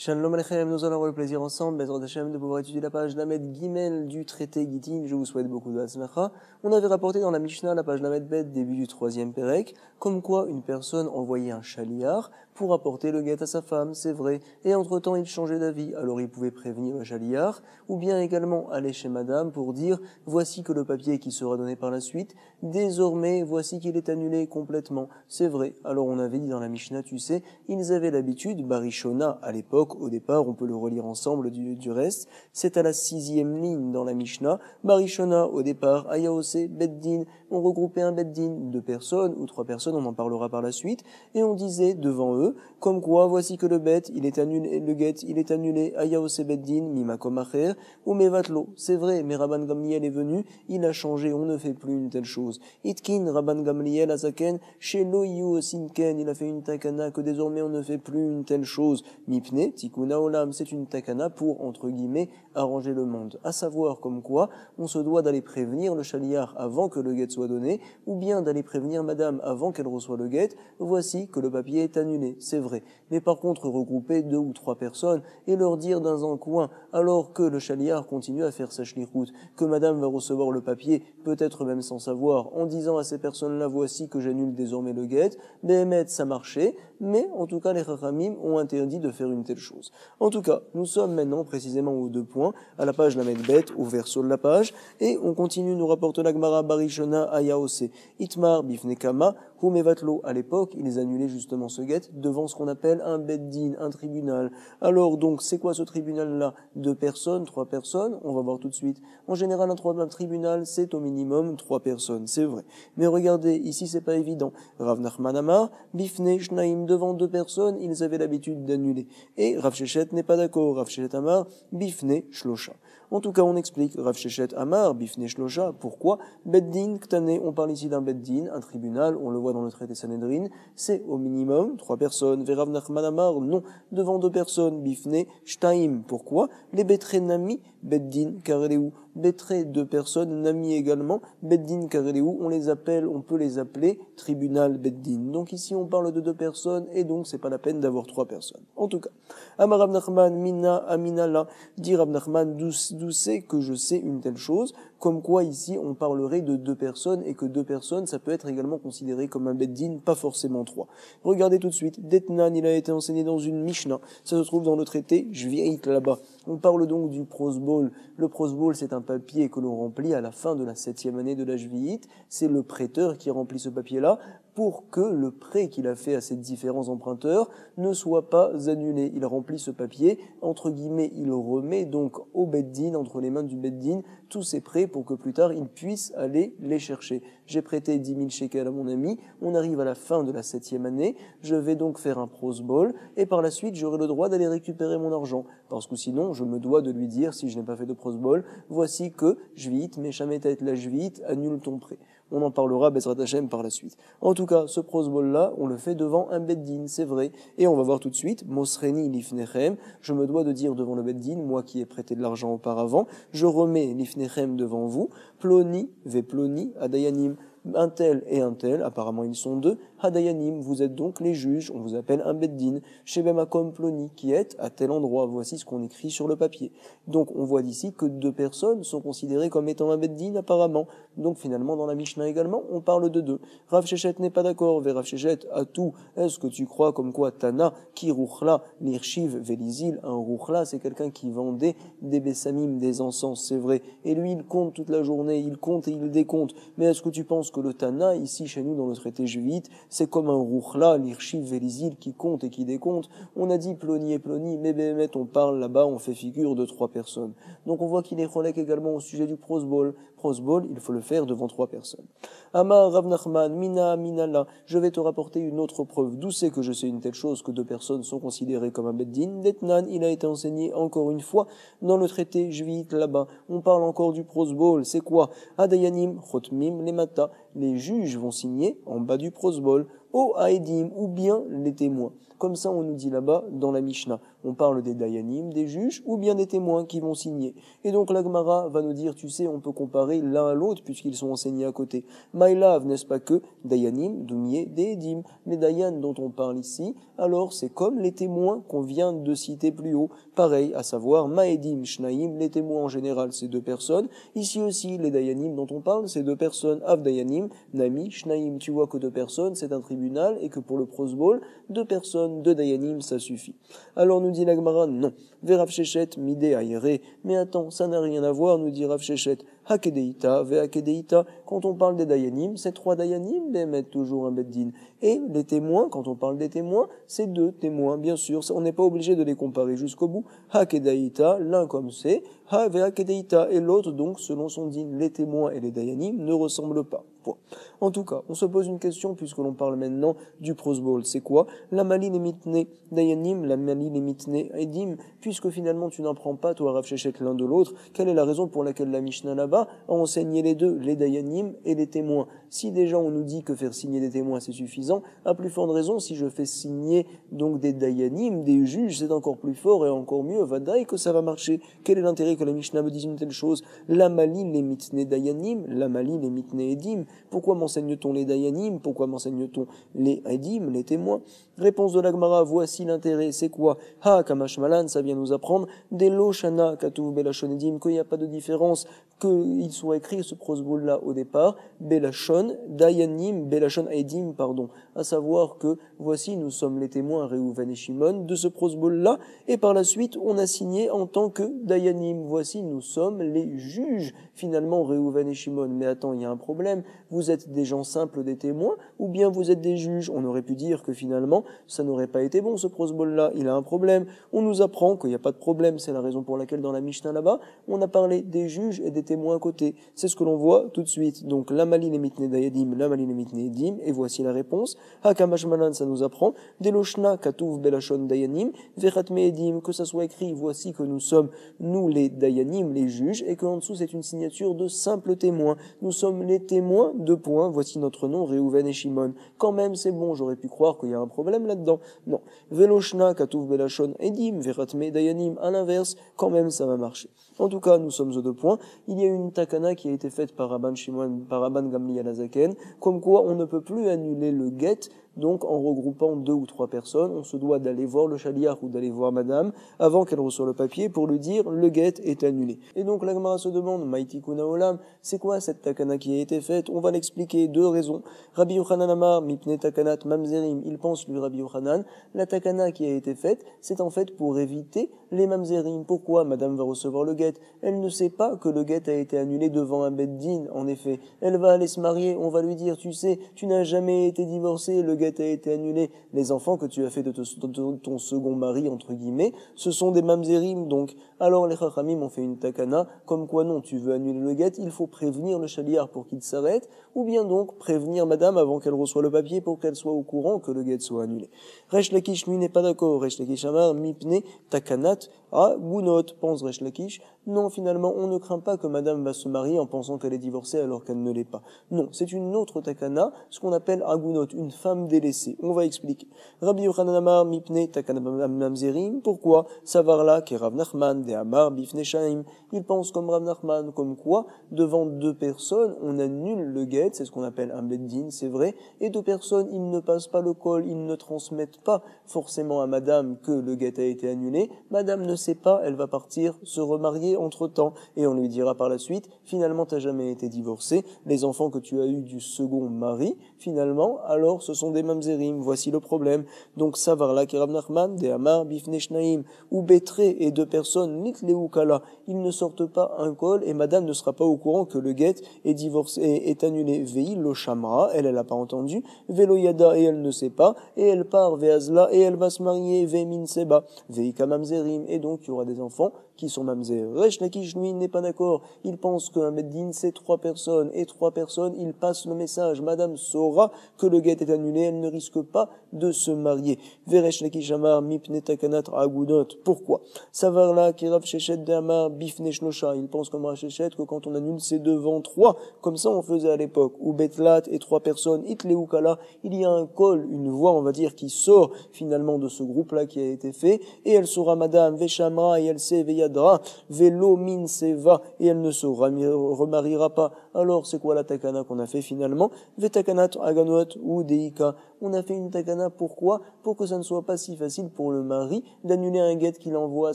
Shalom Aleichem, nous allons avoir le plaisir ensemble, Bezrat Hashem, de pouvoir étudier la page Lamed Gimel du traité Gittin. Je vous souhaite beaucoup de Hatzlacha. On avait rapporté dans la Mishnah, la page Lamed Bet, début du 3e Pérek, comme quoi une personne envoyait un chaliar pour apporter le guet à sa femme, c'est vrai, et entre-temps il changeait d'avis, alors il pouvait prévenir le chaliar, ou bien également aller chez madame pour dire « Voici que le papier qui sera donné par la suite, désormais voici qu'il est annulé complètement ». C'est vrai, alors on avait dit dans la Mishnah, tu sais, ils avaient l'habitude, Barishona à l'époque, au départ, on peut le relire ensemble du reste, c'est à la 6e ligne dans la Mishnah, Barishona au départ, Ayaose, Beddin, on regroupait un Beddin, 2 personnes ou 3 personnes, on en parlera par la suite, et on disait devant eux, comme quoi, voici que le bet, il est annulé, le get, il est annulé, Ayaose Beddin, Mimakom Acher, ou Mevatlo. C'est vrai, mais Rabban Gamliel est venu, il a changé, on ne fait plus une telle chose. Itkin, Rabban Gamliel, Azaken, chez Loïu Sinken, il a fait une takana, que désormais on ne fait plus une telle chose. Mipne, Tikuna Olam, c'est une takana pour, entre guillemets, arranger le monde. À savoir, comme quoi, on se doit d'aller prévenir le chaliar avant que le guet soit donné, ou bien d'aller prévenir madame avant qu'elle reçoive le guet, voici que le papier est annulé, c'est vrai. Mais par contre, regrouper 2 ou 3 personnes et leur dire dans un coin, alors que le chaliar continue à faire sa shlichut, que madame va recevoir le papier, peut-être même sans savoir, en disant à ces personnes-là, voici que j'annule désormais le guet, Behemet, ça marchait, mais en tout cas, les Chachamim ont interdit de faire une telle chose. En tout cas, nous sommes maintenant précisément aux 2 points, à la page Lamed Bet, au verso de la page, et on continue, nous rapporte la Gemara Barishona Ayaose, Itmar Bifnekama, Humevatlo. À l'époque, ils annulaient justement ce guet devant ce qu'on appelle un beddin, un tribunal. Alors donc, c'est quoi ce tribunal-là? 2 personnes, 3 personnes? On va voir tout de suite. En général, un tribunal, c'est au minimum 3 personnes, c'est vrai. Mais regardez, ici, c'est pas évident. Rav Nachman Amar, Bifne Shnaim, devant 2 personnes, ils avaient l'habitude d'annuler. Et Rav Shechet n'est pas d'accord. Rav Shechet Amar, Bifne Shlosha. En tout cas, on explique Rav Shechet Amar, Bifne Shlosha. Pourquoi? Beddin, Ktane, on parle ici d'un beddin, un tribunal, on le voit dans le traité Sanhedrin, c'est au minimum 3 personnes. Verav Nachman Amar, non, devant 2 personnes. Bifne Shtaim. Pourquoi? Les betre nami, beddin, kareleu. Betre 2 personnes, nami également, beddin, kareleu. On peut les appeler tribunal beddin. Donc ici, on parle de 2 personnes, et donc c'est pas la peine d'avoir 3 personnes. En tout cas, Amar Rav Nachman, Mina, Aminala, dit Rav Nachman, d'où c'est que je sais une telle chose, comme quoi ici on parlerait de 2 personnes et que 2 personnes ça peut être également considéré comme un beddin, pas forcément 3. Regardez tout de suite, Detnan il a été enseigné dans une Mishnah, ça se trouve dans le traité Jvi'it là-bas. On parle donc du prosbol. Le prosbol c'est un papier que l'on remplit à la fin de la 7e année de la Jvi'it, c'est le prêteur qui remplit ce papier-là pour que le prêt qu'il a fait à ces différents emprunteurs ne soit pas annulé. Il remplit ce papier, entre guillemets, il remet donc au beddin, entre les mains du beddin, tous ses prêts pour que plus tard il puisse aller les chercher. J'ai prêté 10 000 shekels à mon ami, on arrive à la fin de la 7e année, je vais donc faire un prosbol et par la suite j'aurai le droit d'aller récupérer mon argent. Parce que sinon je me dois de lui dire, si je n'ai pas fait de prosbol, voici que Jvi'it, Meshamet la Jvi'it, annule ton prêt. On en parlera Bezrat Hashem par la suite. En tout cas, ce prosbol-là, on le fait devant un beddin, c'est vrai. Et on va voir tout de suite, Mosreni lifnechem, je me dois de dire devant le beddin, moi qui ai prêté de l'argent auparavant, je remets lifnechem devant vous, ploni, ve ploni, adayanim, un tel et un tel, apparemment ils sont 2, Hadayanim, vous êtes donc les juges, on vous appelle un beddin, Shebemakom ploni, qui est à tel endroit, voici ce qu'on écrit sur le papier. Donc on voit d'ici que 2 personnes sont considérées comme étant un beddin apparemment. Donc finalement dans la Mishnah également, on parle de 2. Rav Shechet n'est pas d'accord, Rav Shechet à tout, est-ce que tu crois comme quoi Tana, qui rouchla, l'irchiv velizil, un rouchla c'est quelqu'un qui vendait des bessamim, des encens, c'est vrai, et lui il compte toute la journée, il compte et il décompte, mais est-ce que tu penses que le Tana, ici chez nous dans le traité Jvi'it, c'est comme un rouchla, l'irchiv velizil qui compte et qui décompte? On a dit ploni et ploni, mais béhémet, on parle là-bas, on fait figure de 3 personnes. Donc on voit qu'il est cholek également au sujet du prosbol. Prosbol, il faut le faire devant 3 personnes. Amar Rav Nachman, Mina, Minala, je vais te rapporter une autre preuve. D'où c'est que je sais une telle chose que 2 personnes sont considérées comme un beddin? Detnan, il a été enseigné encore une fois dans le traité Jvi'it là-bas. On parle encore du prosbol. C'est quoi? Adayanim, Chotmim, Lemata. Les juges vont signer en bas du prosbol. O Aedim, ou bien les témoins. Comme ça, on nous dit là-bas, dans la Mishnah, on parle des dayanim, des juges, ou bien des témoins qui vont signer. Et donc la Gemara va nous dire, tu sais, on peut comparer l'un à l'autre puisqu'ils sont enseignés à côté. Maïlav, n'est-ce pas que dayanim, doumier, des edim. Les dayan dont on parle ici, alors c'est comme les témoins qu'on vient de citer plus haut. Pareil, à savoir Maedim, Shnaim, les témoins en général, c'est 2 personnes. Ici aussi, les dayanim dont on parle, c'est 2 personnes. Av dayanim, Nami, Shnaim. Tu vois que 2 personnes, c'est un tribunal et que pour le prosbol, 2 personnes, 2 dayanim, ça suffit. Alors nous dit la Gemara, non. Verav Shechet, Mide Aïre. Mais attends, ça n'a rien à voir, nous dit Rav Shechet. Hakedeita, Vehakedeita. Quand on parle des dayanim, c'est 3 dayanim, d'émettre toujours un beddin. Et les témoins, quand on parle des témoins, c'est 2 témoins, bien sûr. On n'est pas obligé de les comparer jusqu'au bout. Hakedeita, l'un comme c'est, Vehakedeita, et l'autre, donc, selon son din. Les témoins et les dayanim ne ressemblent pas. Point. En tout cas, on se pose une question puisque l'on parle maintenant du prosbol. C'est quoi? La maline et mitne dayanim, la maline et mitne edim, puisque finalement tu n'en prends pas, toi, Rav Shechet, l'un de l'autre. Quelle est la raison pour laquelle la Mishnah là-bas a enseigné les 2, les dayanim et les témoins? Si déjà on nous dit que faire signer des témoins c'est suffisant, à plus forte raison, si je fais signer donc des dayanim, des juges, c'est encore plus fort et encore mieux, vadaï que ça va marcher. Quel est l'intérêt que la Mishnah me dise une telle chose? La maline et mitne dayanim, la maline et mitne edim. Pourquoi m'enseigne-t-on les dayanim? Pourquoi m'enseigne-t-on les edim, les témoins? Réponse de la Gemara, voici l'intérêt, c'est quoi? Ha, kamash malan, ça vient nous apprendre, des lo shana katuv belashon edim, qu'il n'y a pas de différence, qu'il soit écrit ce prosbol-là au départ, belashon, dayanim, belashon edim, pardon. À savoir que, voici, nous sommes les témoins, Reuven et Shimon, de ce prosbol-là, et par la suite, on a signé en tant que dayanim. Voici, nous sommes les juges, finalement, Reuven et Shimon. Mais attends, il y a un problème. Vous êtes des gens simples, des témoins, ou bien vous êtes des juges. On aurait pu dire que finalement, ça n'aurait pas été bon, ce prosbol-là. Il a un problème. On nous apprend qu'il n'y a pas de problème. C'est la raison pour laquelle dans la Mishnah là-bas, on a parlé des juges et des témoins à côté. C'est ce que l'on voit tout de suite. Donc, la maline et mitne dayadim, la maline et mitne edim, et voici la réponse. Hakamash malan, ça nous apprend. Deloshna katuv belashon dayanim, vechatme edim, que ça soit écrit, voici que nous sommes, nous les dayanim, les juges, et qu'en dessous c'est une signature de simples témoins. Nous sommes les témoins, 2 points, voici notre nom, Reuven et Shimon. Quand même, c'est bon, j'aurais pu croire qu'il y a un problème là-dedans. Non. Veloshna katuv belashon edim, vechatme dayanim, à l'inverse, quand même ça va marcher. En tout cas, nous sommes aux 2 points. Il y a une takana qui a été faite par Rabban Shimon, par Rabban Gamliel Azaken, comme quoi on ne peut plus annuler le get. Donc, en regroupant 2 ou 3 personnes, on se doit d'aller voir le chaliar ou d'aller voir madame avant qu'elle reçoive le papier pour lui dire le get est annulé. Et donc, la Gemara se demande, Maïtikuna Olam, c'est quoi cette takana qui a été faite? On va l'expliquer, 2 raisons. Rabbi Yochanan Amar, Mipne takanat mamzerim, il pense, lui, Rabbi Yochanan, la takana qui a été faite, c'est en fait pour éviter les mamzerim. Pourquoi madame va recevoir le get? Elle ne sait pas que le get a été annulé devant un beddin, en effet. Elle va aller se marier, on va lui dire, tu sais, tu n'as jamais été divorcé, le get a été annulé. Les enfants que tu as fait de ton second mari, entre guillemets, ce sont des mamzerim, donc. Alors les chachamim ont fait une takana, comme quoi non, tu veux annuler le get, il faut prévenir le chaliar pour qu'il s'arrête, ou bien donc prévenir madame avant qu'elle reçoive le papier pour qu'elle soit au courant que le get soit annulé. Resh Lakish, lui, n'est pas d'accord. Resh Lakish Amar, mipne takanat, gunot, pense Resh Lakish. Non, finalement, on ne craint pas que madame va se marier en pensant qu'elle est divorcée alors qu'elle ne l'est pas. Non, c'est une autre takana, ce qu'on appelle agunot, une femme délaissée. On va expliquer. Rabbi Yochanan Amar, mipne takanat mamzerim. Pourquoi? Savarla, qui Rav Nachman, de Amar, bifne shaim. Il pense comme Rav Nachman, comme quoi, devant 2 personnes, on annule le get, c'est ce qu'on appelle un beddin, c'est vrai, et 2 personnes, ils ne passent pas le col, ils ne transmettent pas forcément à madame que le get a été annulé. Madame ne sait pas, elle va partir se remarier entre-temps, et on lui dira par la suite, finalement, t'as jamais été divorcé, les enfants que tu as eus du second mari, finalement, alors ce sont des mamzerim, voici le problème. Donc, savarla ki Rav Nachman, de Amar, bifne shnaim, ou Bétré et 2 personnes, nitle ou kala, ils ne sortent pas un col, et madame ne sera pas au courant que le get est divorcé, est annulé. Vei lo shamra, elle a pas entendu, velo yada, et elle ne sait pas, et elle part veazla, et elle va se marier, ve min seba, vei kamamzerim, et donc il y aura des enfants qui sont mamzer. Resh Lakish, lui, n'est pas d'accord. Il pense qu'un beddin, c'est 3 personnes, et 3 personnes, il passe le message. Madame saura que le guet est annulé, elle ne risque pas de se marier. Veresh Lakish Amar, mipne takanat agudot. Pourquoi? Savarla, kirav shechet de Amar, bifne shlosha. Il pense comme Rachechet que quand on annule, c'est devant 3. Comme ça, on faisait à l'époque. Ou betlat et 3 personnes, itleukala. Il y a un col, une voix, on va dire, qui sort finalement de ce groupe-là qui a été fait. Et elle saura madame, veshamra, et elle sait, veyadra, velo min seva, et elle ne se remariera pas. Alors, c'est quoi la takana qu'on a fait finalement? Vetakanat aganot ou deika. On a fait une takana, pourquoi? Pour que ça ne soit pas si facile pour le mari d'annuler un guet qu'il envoie à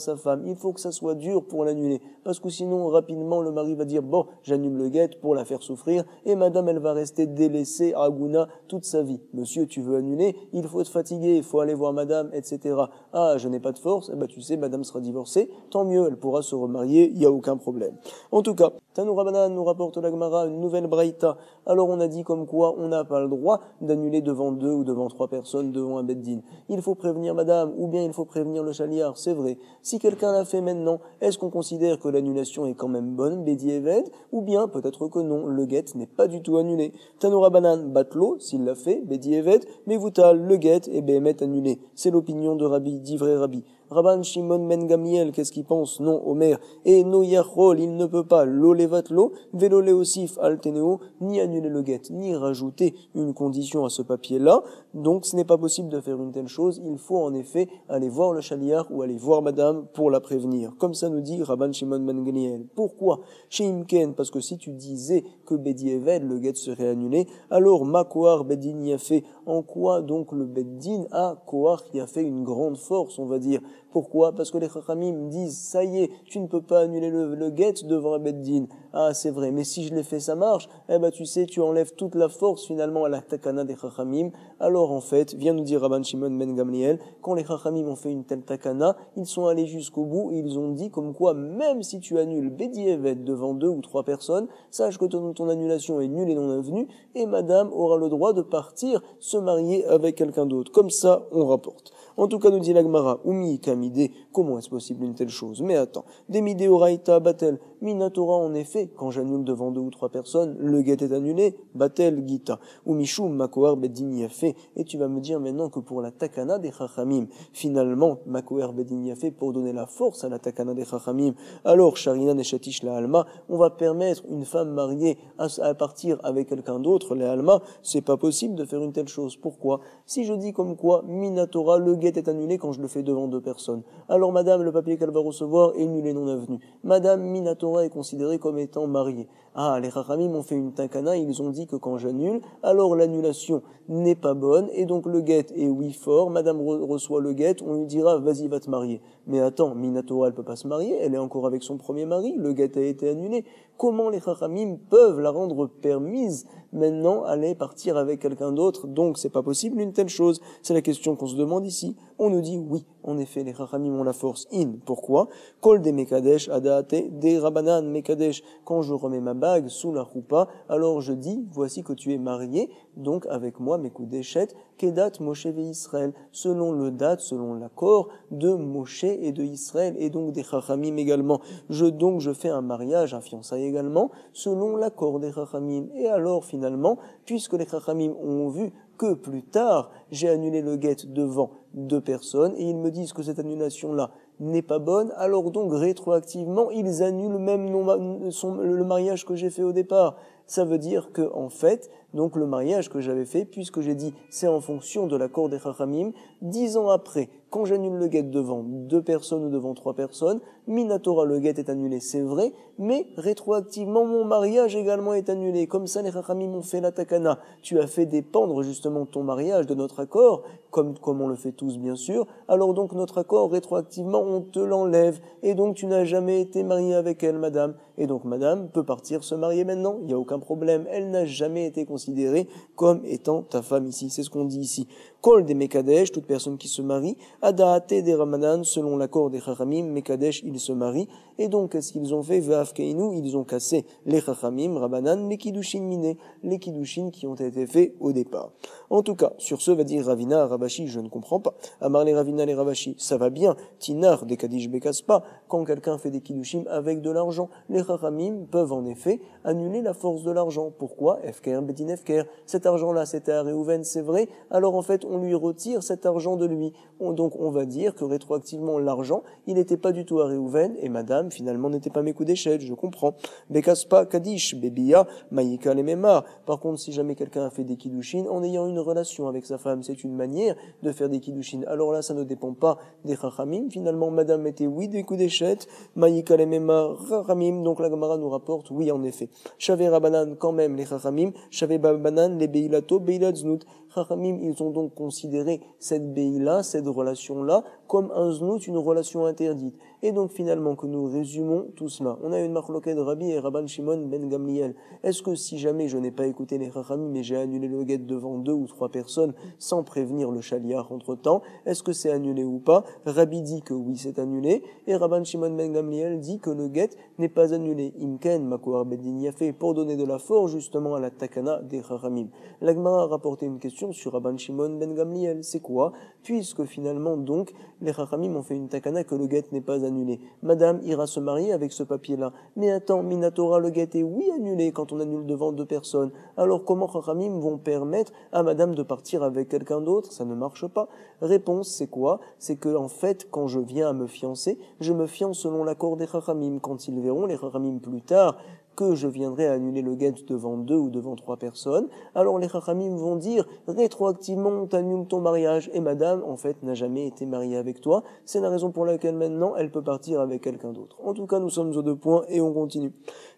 sa femme. Il faut que ça soit dur pour l'annuler. Parce que sinon, rapidement, le mari va dire, bon, j'annule le guet pour la faire souffrir, et madame, elle va rester délaissée à Aguna toute sa vie. Monsieur, tu veux annuler? Il faut te fatiguer, il faut aller voir madame, etc. Ah, je n'ai pas de force, eh ben, tu sais, madame sera divorcée, tant mieux, elle pourra se remarier, il n'y a aucun problème. En tout cas, Tanoura Banan nous rapporte la Gemara une nouvelle braïta. Alors on a dit comme quoi on n'a pas le droit d'annuler devant 2 ou devant 3 personnes devant un beddin. Il faut prévenir madame ou bien il faut prévenir le chaliar, c'est vrai. Si quelqu'un l'a fait maintenant, est-ce qu'on considère que l'annulation est quand même bonne, Bedi Eved, ou bien peut-être que non, le guet n'est pas du tout annulé. Tanoura Banan batlo, s'il l'a fait, Bedi Eved, mais Voutal, le guet est Behemet annulé. C'est l'opinion de Rabbi, d'Ivré Rabbi. Rabban Shimon Ben Gamliel, qu'est-ce qu'il pense? Non, Omer. Et no yachol, il ne peut pas, lo levatlo, velo leosif alteneo, ni annuler le guet, ni rajouter une condition à ce papier-là. Donc, ce n'est pas possible de faire une telle chose. Il faut en effet aller voir le chaliar ou aller voir madame pour la prévenir. Comme ça nous dit Rabban Shimon Ben Gamliel. Pourquoi? Chez Imken, parce que si tu disais que Bedi Eved, le guet serait annulé, alors ma Kohar Beddin y a fait. En quoi donc le Beddin a Kohar qui a fait une grande force, on va dire? Pourquoi? Parce que les Chachamim disent, ça y est, tu ne peux pas annuler le guet devant un beddin. Ah, c'est vrai, mais si je l'ai fait, ça marche. Eh ben, tu sais, tu enlèves toute la force finalement à la takana des Chachamim. Alors, en fait, vient nous dire Rabban Shimon Ben Gamliel, quand les Chachamim ont fait une telle takana, ils sont allés jusqu'au bout et ils ont dit comme quoi, même si tu annules Bedi Eved devant 2 ou 3 personnes, sache que ton annulation est nulle et non avenue, et madame aura le droit de partir se marier avec quelqu'un d'autre. Comme ça, on rapporte. En tout cas, nous dit la Gemara, Umi Kamide, comment est-ce possible une telle chose? Mais attends, Demide Oraita Batel, Minatora en effet, quand j'annule devant 2 ou 3 personnes, le guet est annulé, Batel Gita, ou Mishum Makoar Beddin y a fait, et tu vas me dire maintenant que pour la takana des Chachamim, finalement, Makoar Beddin y a fait pour donner la force à la takana des Chachamim, alors Sharinan et Shatish la Alma, on va permettre une femme mariée à partir avec quelqu'un d'autre, la Alma, c'est pas possible de faire une telle chose. Pourquoi? Si je dis comme quoi, Minatora, le guet est annulé quand je le fais devant 2 personnes. Alors madame, le papier qu'elle va recevoir est nul et non avenu. Madame Minatora est considérée comme étant mariée. Ah, les Chachamim ont fait une takana, ils ont dit que quand j'annule, alors l'annulation n'est pas bonne, et donc le guet est oui fort, madame reçoit le guet, on lui dira, vas-y, va te marier. Mais attends, Minatora, elle peut pas se marier, elle est encore avec son premier mari, le guet a été annulé. Comment les Chachamim peuvent la rendre permise maintenant aller partir avec quelqu'un d'autre? Donc c'est pas possible une telle chose. C'est la question qu'on se demande ici. On nous dit oui, en effet, les Chachamim ont la force in. Pourquoi? Kol de Mekadesh adaate de Rabanan Mekadesh. Quand je remets ma bague sous la roupa, alors je dis, voici que tu es marié, donc avec moi, mes coups d'échette, Kedat Moshe ve Israël, selon le date, selon l'accord de Moshe et de Israël, et donc des Chachamim également. Je fais un mariage, un fiançailles également, selon l'accord des Chachamim. Et alors, finalement, puisque les Chachamim ont vu que plus tard, j'ai annulé le guet devant 2 personnes, et ils me disent que cette annulation-là n'est pas bonne, alors donc rétroactivement, ils annulent même le mariage que j'ai fait au départ. Ça veut dire que, en fait, donc le mariage que j'avais fait, puisque j'ai dit c'est en fonction de l'accord des Chachamim, 10 ans après, quand j'annule le guet devant 2 personnes ou devant 3 personnes, Minatora, le guet est annulé, c'est vrai, mais rétroactivement, mon mariage également est annulé. Comme ça, les Chachamim ont fait la takana. Tu as fait dépendre justement ton mariage de notre accord, comme on le fait tous bien sûr. Alors donc notre accord, rétroactivement, on te l'enlève. Et donc tu n'as jamais été marié avec elle, madame. Et donc madame peut partir se marier maintenant, il n'y a aucun problème. Elle n'a jamais été considérée comme étant ta femme ici. C'est ce qu'on dit ici. Kol des Mekadesh, toute personne qui se marie, Adaate des Ramadan, selon l'accord des Chachamim, Mekadesh, ils se marient, et donc, qu'est-ce qu'ils ont fait? Ve'afkeinu, ils ont cassé les Chachamim, Rabanan, les Kiddushin minés, les Kiddushin qui ont été faits au départ. En tout cas, sur ce, va dire Ravina, Ravashi, je ne comprends pas. Amar les Ravina, les Ravashi, ça va bien. Tinar, des Kadish Bekaspa, quand quelqu'un fait des Kiddushim avec de l'argent, les Chachamim peuvent en effet annuler la force de l'argent. Pourquoi? Efker, Bedin Efker. Cet argent-là, c'était à Réhouven, c'est vrai. Alors en fait, on lui retire cet argent de lui. Donc on va dire que rétroactivement, l'argent, il n'était pas du tout à Réhouven, et madame, finalement, n'était pas Mekoudeshet, je comprends. Bekaspa, Kadish, Bebia, Maïka, les Memar. Par contre, si jamais quelqu'un a fait des Kiddushin en ayant une relation avec sa femme, c'est une manière de faire des Kiddushin. Alors là, ça ne dépend pas des Chachamim. Finalement, madame était oui des Koudeshet, Maïka, les Memar, Chachamim. Donc la Gemara nous rapporte, oui, en effet. Shavé Rabanan, quand même, les Chachamim. Shavé Babanan, les Beilato, Beilat Znout. Chachamim, ils ont donc considéré cette Beila, cette relation-là, comme un Znout, une relation interdite. Et donc finalement, que nous résumons tout cela. On a une marloquette de Rabbi et Rabban Shimon ben Gamliel. Est-ce que si jamais je n'ai pas écouté les Chachamim, mais j'ai annulé le guet devant 2 ou 3 personnes, sans prévenir le chaliar entre temps, est-ce que c'est annulé ou pas? Rabbi dit que oui, c'est annulé, et Rabban Shimon ben Gamliel dit que le guet n'est pas annulé. Imken, Makouar Beddin Yafé, pour donner de la force justement à la takana des Chachamim. L'Agmara a rapporté une question sur Rabban Shimon ben Gamliel. C'est quoi? Puisque finalement, donc, les Chachamim ont fait une takana que le guet n'est pas annulé. Madame ira se marier avec ce papier-là. Mais attends, Minatora, le guet est oui annulé quand on annule devant 2 personnes. Alors comment Chachamim vont permettre à madame de partir avec quelqu'un d'autre? Ça ne marche pas. Réponse, c'est quoi? C'est que, en fait, quand je viens à me fiancer, je me fiance selon l'accord des Chachamim. Quand ils verront, les Chachamim plus tard, que je viendrai annuler le guet devant 2 ou devant 3 personnes, alors les Chachamim vont dire, rétroactivement, on t'annule ton mariage, et madame, en fait, n'a jamais été mariée avec toi, c'est la raison pour laquelle maintenant, elle peut partir avec quelqu'un d'autre. En tout cas, nous sommes aux 2 points, et on continue.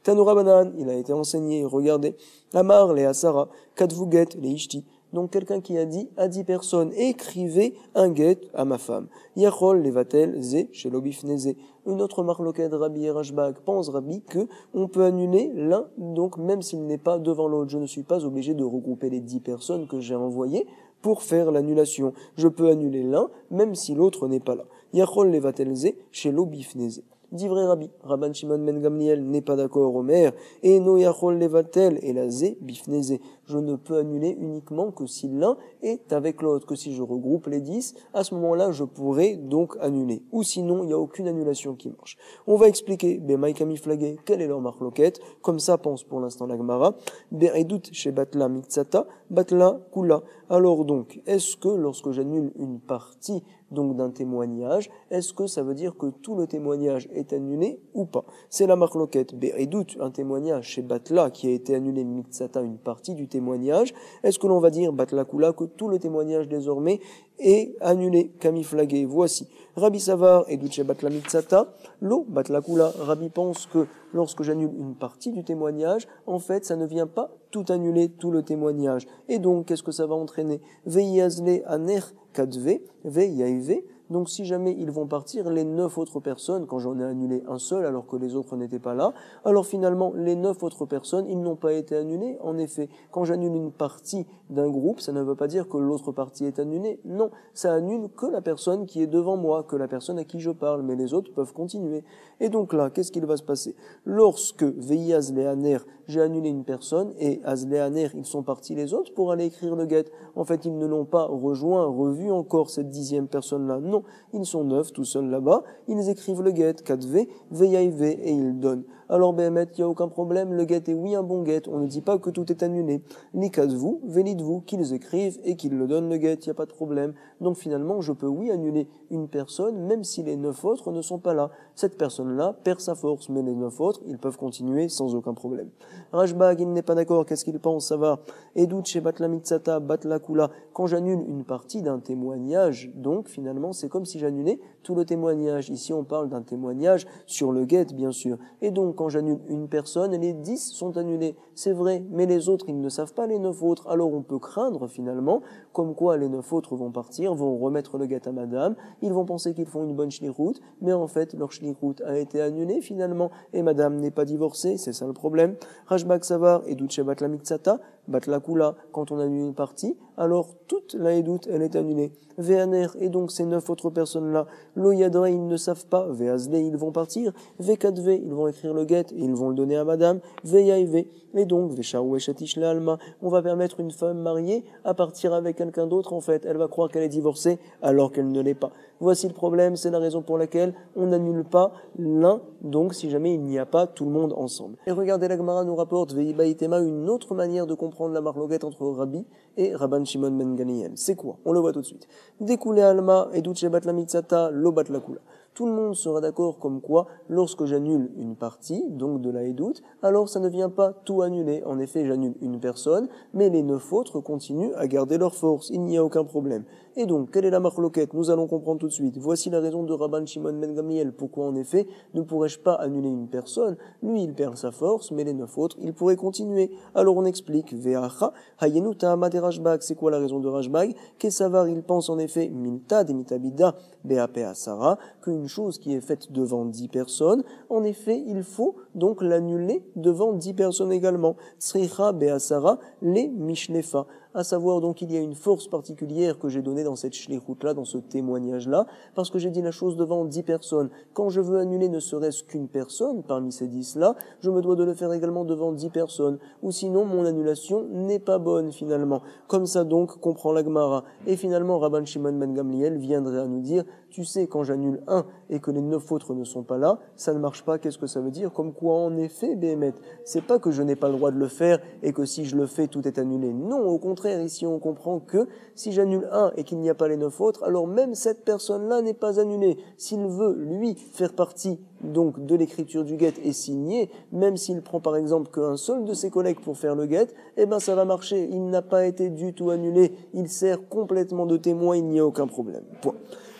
Tanoura Banan, il a été enseigné, regardez, Amar, les Asara, Katvuget, les Ishti, donc quelqu'un qui a dit à 10 personnes, écrivez un guet à ma femme. Yachol, levatel, ze, shelobifneze. Une autre marloquette Rabbi et Rashbag pense Rabbi que on peut annuler l'un, donc même s'il n'est pas devant l'autre. Je ne suis pas obligé de regrouper les 10 personnes que j'ai envoyées pour faire l'annulation. Je peux annuler l'un, même si l'autre n'est pas là. Yachol, levatel, ze, shelobifneze. Dit vrai Rabbi, Rabban Shimon ben Gamliel n'est pas d'accord Omer, et no yachol levatel et la zé bifneze. Je ne peux annuler uniquement que si l'un est avec l'autre, que si je regroupe les 10, à ce moment-là, je pourrais donc annuler. Ou sinon, il n'y a aucune annulation qui marche. On va expliquer, Bemaïkami flagé, quelle est leur marloquette, comme ça pense pour l'instant la Gemara, Be'edut chez Batla Mitzata, Batla Kula. Alors donc, est-ce que lorsque j'annule une partie donc d'un témoignage, est-ce que ça veut dire que tout le témoignage est annulé ou pas? C'est la marloquette. Be'edut, un témoignage chez Batla qui a été annulé Mitzata, une partie du témoignage. Est-ce que l'on va dire Batla Kula, que tout le témoignage désormais est annulé, camiflagué? Voici. Rabbi Savar et Duce Batla Mitzata, lo Batla Kula. Rabbi pense que lorsque j'annule une partie du témoignage, en fait, ça ne vient pas tout annuler, tout le témoignage. Et donc, qu'est-ce que ça va entraîner? Veiyazle aner kadve, veyaive. Donc si jamais ils vont partir, les 9 autres personnes, quand j'en ai annulé un seul alors que les autres n'étaient pas là, alors finalement les 9 autres personnes, ils n'ont pas été annulés. En effet, quand j'annule une partie d'un groupe, ça ne veut pas dire que l'autre partie est annulée. Non, ça annule que la personne qui est devant moi, que la personne à qui je parle, mais les autres peuvent continuer. Et donc là, qu'est-ce qu'il va se passer? Lorsque Veiyaz Lehaner, j'ai annulé une personne, et Azlehaner, ils sont partis les autres pour aller écrire le guet. En fait, ils ne l'ont pas revu encore cette 10e personne-là. Non, ils sont 9 tout seuls là-bas, ils écrivent le guet, 4V, VIV, et ils donnent. Alors, Béhémet, il n'y a aucun problème, le guet est oui un bon guet, on ne dit pas que tout est annulé. Likazvou, Vélidvou, qu'ils écrivent et qu'ils le donnent le guet, il n'y a pas de problème. Donc finalement, je peux oui annuler une personne, même si les 9 autres ne sont pas là. Cette personne-là perd sa force, mais les 9 autres, ils peuvent continuer sans aucun problème. Rashbag, il n'est pas d'accord, qu'est-ce qu'il pense? Ça va. Edout chez Batla Mitzata, Batla Kula, quand j'annule une partie d'un témoignage, donc finalement, c'est comme si j'annulais tout le témoignage. Ici, on parle d'un témoignage sur le guet, bien sûr. Et donc, quand j'annule une personne, les 10 sont annulés. C'est vrai, mais les autres, ils ne savent pas les 9 autres. Alors, on peut craindre, finalement, comme quoi les 9 autres vont partir, vont remettre le guet à madame. Ils vont penser qu'ils font une bonne shlichut, mais en fait, leur shlichut a été annulée, finalement, et madame n'est pas divorcée. C'est ça le problème. Rashbag Savar et Douche Batla Mitzata, Batla Kula, quand on annule une partie, alors toute la Edout, elle est annulée. Ve'aner, et donc ces 9 autres personnes-là, Lo Yadra, ils ne savent pas, Ve'azle, ils vont partir, Ve'kadve, ils vont écrire le guet et ils vont le donner à madame, Ve'yaive, et donc, Ve'sharu Eshatish Le'alma, on va permettre une femme mariée à partir avec quelqu'un d'autre, en fait, elle va croire qu'elle est divorcée alors qu'elle ne l'est pas. Voici le problème, c'est la raison pour laquelle on n'annule pas l'un, donc si jamais il n'y a pas tout le monde ensemble. Et regardez, la Gemara nous rapporte Veibaitema une autre manière de comprendre la marloquette entre Rabbi et Rabban Shimon ben Gamliel. C'est quoi? On le voit tout de suite. Découlé alma et duche bat la mitzata, lo bat la kula. Tout le monde sera d'accord comme quoi, lorsque j'annule une partie, donc de la Edout, alors ça ne vient pas tout annuler. En effet, j'annule une personne, mais les 9 autres continuent à garder leur force. Il n'y a aucun problème. Et donc, quelle est la marloquette? Nous allons comprendre tout de suite. Voici la raison de Rabban Shimon ben Gamliel. Pourquoi, en effet, ne pourrais-je pas annuler une personne? Lui, il perd sa force, mais les 9 autres, ils pourraient continuer. Alors on explique. Ve'acha, hayenu ta'ama de Rashbag. C'est quoi la raison de Rashbag? Kesavar, il pense en effet, minta de mitabida, be'ape asara, qu'une chose qui est faite devant 10 personnes, en effet, il faut donc l'annuler devant 10 personnes également. Sricha be'asara, les mishlefa. À savoir, donc, il y a une force particulière que j'ai donnée dans cette shlichut-là, dans ce témoignage-là, parce que j'ai dit la chose devant 10 personnes. Quand je veux annuler ne serait-ce qu'une personne parmi ces 10-là, je me dois de le faire également devant 10 personnes. Ou sinon, mon annulation n'est pas bonne, finalement. Comme ça, donc, comprend la Gemara. Et finalement, Rabban Shimon ben Gamliel viendrait à nous dire, tu sais, quand j'annule un et que les 9 autres ne sont pas là, ça ne marche pas. Qu'est-ce que ça veut dire? Comme quoi, en effet, Béhémet, c'est pas que je n'ai pas le droit de le faire et que si je le fais, tout est annulé. Non, au contraire, ici on comprend que si j'annule un et qu'il n'y a pas les 9 autres, alors même cette personne-là n'est pas annulée. S'il veut, lui, faire partie donc de l'écriture du guet et signer, même s'il prend par exemple qu'un seul de ses collègues pour faire le guet, eh ben ça va marcher. Il n'a pas été du tout annulé. Il sert complètement de témoin, il n'y a aucun problème. Point.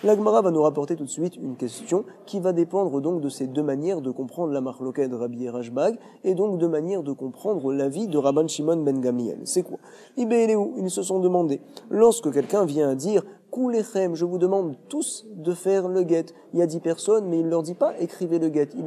La Gemara va nous rapporter tout de suite une question qui va dépendre donc de ces deux manières de comprendre la marloquette de Rabbi et Rashbag et donc de manières de comprendre l'avis de Rabban Shimon ben Gamliel. C'est quoi? Ils se sont demandé, lorsque quelqu'un vient à dire Koulechem, je vous demande tous de faire le guet. Il y a 10 personnes, mais il leur dit pas écrivez le guet. Il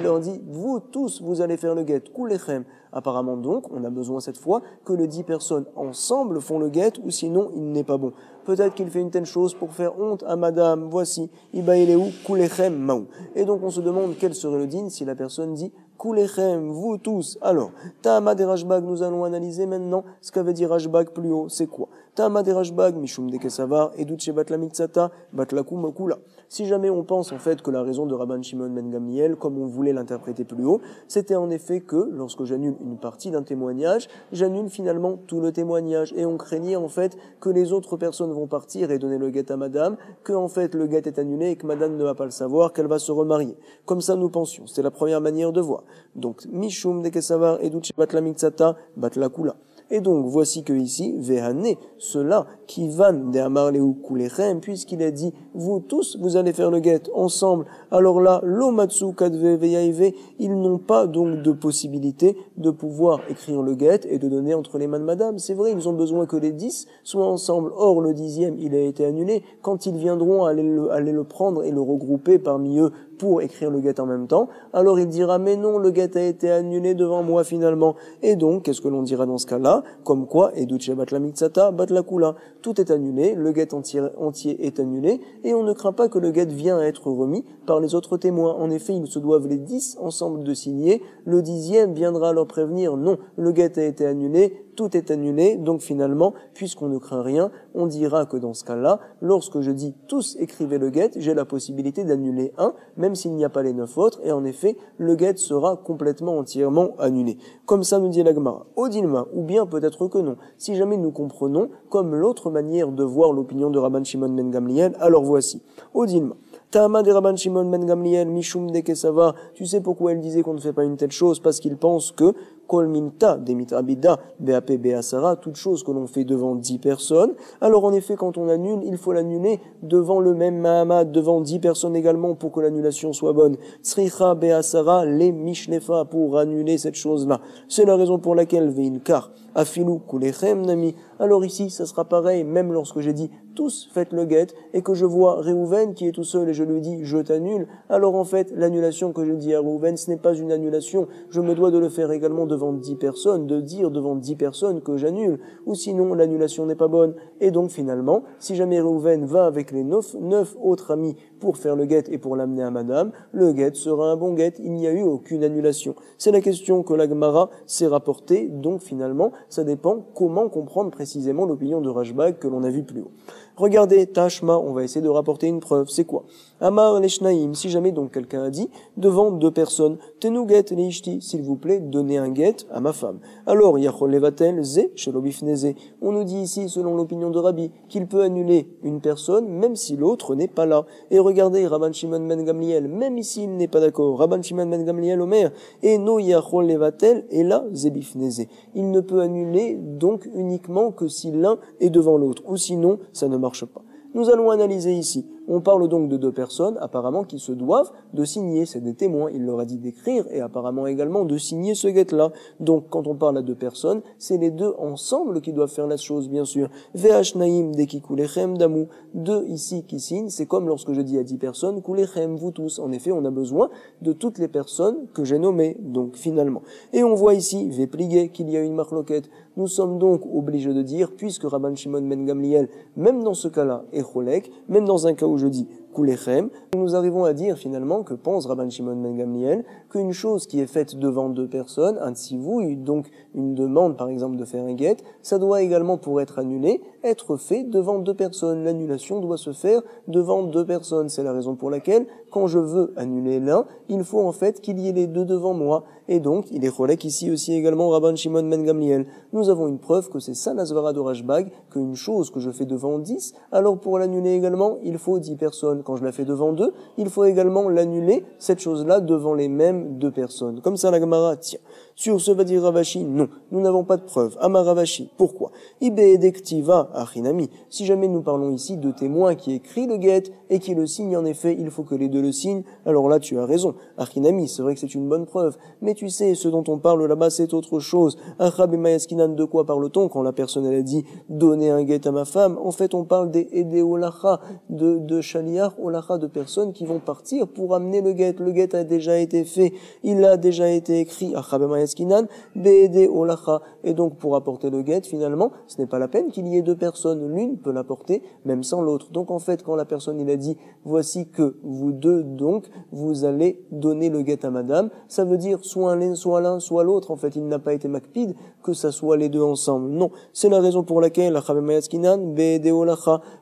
leur dit vous tous, vous allez faire le guet. Koulechem. Apparemment donc, on a besoin cette fois que les 10 personnes ensemble font le guet, ou sinon il n'est pas bon. Peut-être qu'il fait une telle chose pour faire honte à madame. Voici, Ibaïleou, Koulechem, Maou. Et donc on se demande quel serait le din si la personne dit Koulechem, vous tous. Alors, Ta'ama de Rashbag, nous allons analyser maintenant ce qu'avait dit Rashbag plus haut. C'est quoi? Ta'ama de Rashbag, Mishum de Kesavar, Eduche Batla Mitzata, Batlaku Mokula. Si jamais on pense en fait que la raison de Rabban Shimon ben Gamliel, comme on voulait l'interpréter plus haut, c'était en effet que lorsque j'annule une partie d'un témoignage, j'annule finalement tout le témoignage. Et on craignait en fait que les autres personnes vont partir et donner le guet à madame, que en fait le guet est annulé et que madame ne va pas le savoir, qu'elle va se remarier. Comme ça nous pensions. C'était la première manière de voir. Donc, Mishum de Kesavar, Eduche Batla Mitzata, Batlakula. Et donc, voici que ici, Vehane, ceux-là qui van de Amarleu Kulechem, puisqu'il a dit, vous tous, vous allez faire le guet ensemble. Alors là, l'Omatsu Kadve Veyaive, ils n'ont pas donc de possibilité de pouvoir écrire le guet et de donner entre les mains de madame. C'est vrai, ils ont besoin que les 10 soient ensemble. Or, le 10e, il a été annulé. Quand ils viendront aller le prendre et le regrouper parmi eux pour écrire le guet en même temps, alors il dira, mais non, le guet a été annulé devant moi finalement. Et donc, qu'est-ce que l'on dira dans ce cas-là? Comme quoi, Eduche Batla Mitzata, Batlakula. Tout est annulé, le guet entier est annulé, et on ne craint pas que le guet vienne à être remis par les autres témoins. En effet, ils se doivent les 10 ensemble de signer, le 10e viendra leur prévenir, non, le guet a été annulé, tout est annulé, donc finalement, puisqu'on ne craint rien, on dira que dans ce cas-là, lorsque je dis tous écrivez le guet, j'ai la possibilité d'annuler un, même s'il n'y a pas les 9 autres, et en effet, le guet sera complètement entièrement annulé. Comme ça nous dit la Gemara. Odilma, ou bien peut-être que non. Si jamais nous comprenons comme l'autre manière de voir l'opinion de Rabban Shimon ben Gamliel, alors voici. Odilma. Ta'ama de Rabban Shimon ben Gamliel, Mishum de Kesava. Tu sais pourquoi elle disait qu'on ne fait pas une telle chose? Parce qu'il pense que kol mimta demit abida beape beasara, toute chose que l'on fait devant 10 personnes. Alors en effet, quand on annule, il faut l'annuler devant le même mahamad, devant 10 personnes également pour que l'annulation soit bonne. Sricha beasara les mishlefa, pour annuler cette chose-là. C'est la raison pour laquelle veinkar afilu kulechem nami. Alors ici, ça sera pareil, même lorsque j'ai dit tous faites le guet et que je vois Réhouven qui est tout seul et je lui dis je t'annule. Alors en fait, l'annulation que je dis à Réhouven, ce n'est pas une annulation. Je me dois de le faire également devant 10 personnes, de dire devant 10 personnes que j'annule, ou sinon l'annulation n'est pas bonne. Et donc finalement, si jamais Réhouven va avec les 9 autres amis pour faire le guet et pour l'amener à madame, le guet sera un bon guet, il n'y a eu aucune annulation. C'est la question que la Gemara s'est rapportée, donc finalement, ça dépend comment comprendre précisément l'opinion de Rashbag que l'on a vu plus haut. Regardez, Tashma, on va essayer de rapporter une preuve, c'est quoi? Amar leshnaim, si jamais donc quelqu'un a dit, devant 2 personnes, tenu get leishti, s'il vous plaît, donnez un get à ma femme. Alors, yachol levatel ze shelo bifneze. On nous dit ici, selon l'opinion de Rabbi, qu'il peut annuler une personne, même si l'autre n'est pas là. Et regardez, Rabban Shimon ben Gamliel, même ici il n'est pas d'accord. Rabban Shimon ben Gamliel Omer, et no yachol levatel, et là, ze bifneze. Il ne peut annuler donc uniquement que si l'un est devant l'autre, ou sinon, ça ne marche pas. Nous allons analyser ici. On parle donc de 2 personnes, apparemment, qui se doivent de signer. C'est des témoins. Il leur a dit d'écrire et apparemment également de signer ce guet-là. Donc, quand on parle à 2 personnes, c'est les 2 ensemble qui doivent faire la chose, bien sûr. Ve'ash naim deki kulechem damu. 2 ici qui signent, c'est comme lorsque je dis à 10 personnes, kulechem, vous tous. En effet, on a besoin de toutes les personnes que j'ai nommées. Donc, finalement. Et on voit ici, ve'pligé, qu'il y a une marloquette. Nous sommes donc obligés de dire, puisque Rabban Shimon ben Gamliel, même dans ce cas-là, est cholek, même dans un cas où je dis kulechem, nous arrivons à dire finalement que pense Rabban Shimon ben Gamliel qu'une chose qui est faite devant 2 personnes, un tsivouï, donc une demande par exemple de faire un guet, ça doit également pour être annulé, être fait devant 2 personnes. L'annulation doit se faire devant 2 personnes. C'est la raison pour laquelle, quand je veux annuler l'un, il faut en fait qu'il y ait les 2 devant moi. Et donc, il est cholek ici aussi également Rabban Shimon ben Gamliel. Nous avons une preuve que c'est ça la svara de Rashbag, qu'une chose que je fais devant 10, alors pour l'annuler également, il faut 10 personnes. Quand je la fais devant 2, il faut également l'annuler, cette chose-là, devant les mêmes 2 personnes. Comme ça, la Gemara tient. Sur ce va dire Ravashi, non, nous n'avons pas de preuve. Amar Ravashi, pourquoi? Ibe edektiva achinami. Si jamais nous parlons ici de témoins qui écrit le guet et qui le signe, en effet, il faut que les 2 le signent. Alors là, tu as raison. Achinami, c'est vrai que c'est une bonne preuve. Mais tu sais, ce dont on parle là-bas, c'est autre chose. Achab et Mayaskinan, de quoi parle-t-on quand la personne, elle a dit, donner un guet à ma femme? En fait, on parle des Ede Olacha, de Shaliach Olacha, de personnes qui vont partir pour amener le guet. Le guet a déjà été fait. Il a déjà été écrit. Achab et Mayaskinan, Beede Olacha. Et donc, pour apporter le guet, finalement, ce n'est pas la peine qu'il y ait 2 personnes. L'une peut l'apporter, même sans l'autre. Donc, en fait, quand la personne, il a dit, voici que vous 2, donc, vous allez donner le guet à madame, ça veut dire soit l'un, soit l'autre. En fait, il n'a pas été makpid que ça soit les 2 ensemble. Non. C'est la raison pour laquelle,